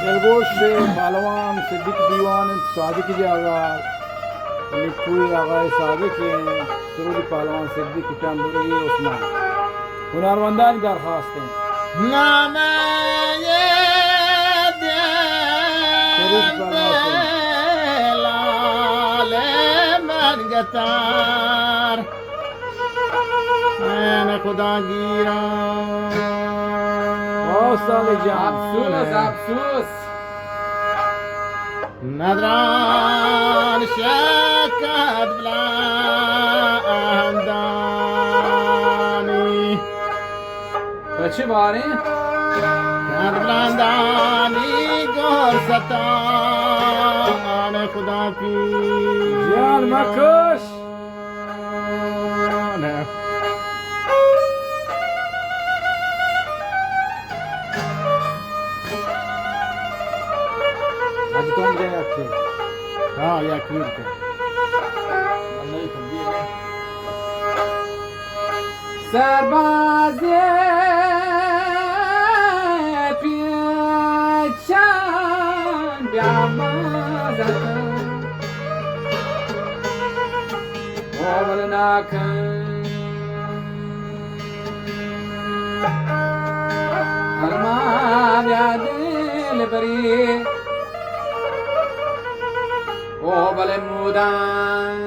الگوش پهلوان صدیق دیوان صادق جی آقا لکوی آقای صادق سرود پهلوان صدیق تنبوری عثمان هنرمندان درخواست ہیں نامه شریف پهلوان لال من گتار من خدا گیرم استاد جان افسوس افسوس ندران شکت بلندانی بچه باری کت بلندانی گرستان خدا پیر جان مکش حاجی تو میگه یکی ها یک میر کن الله يخليك سرباز پیچان بیامازتن اول ناکن الما بیادل بری اول مودان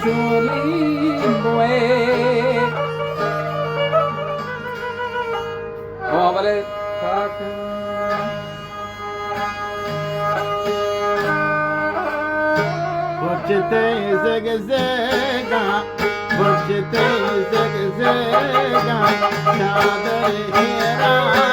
چولی بوئے اول تاکن پرچته زگ زگا پرچته زگ زگا چادر هیرا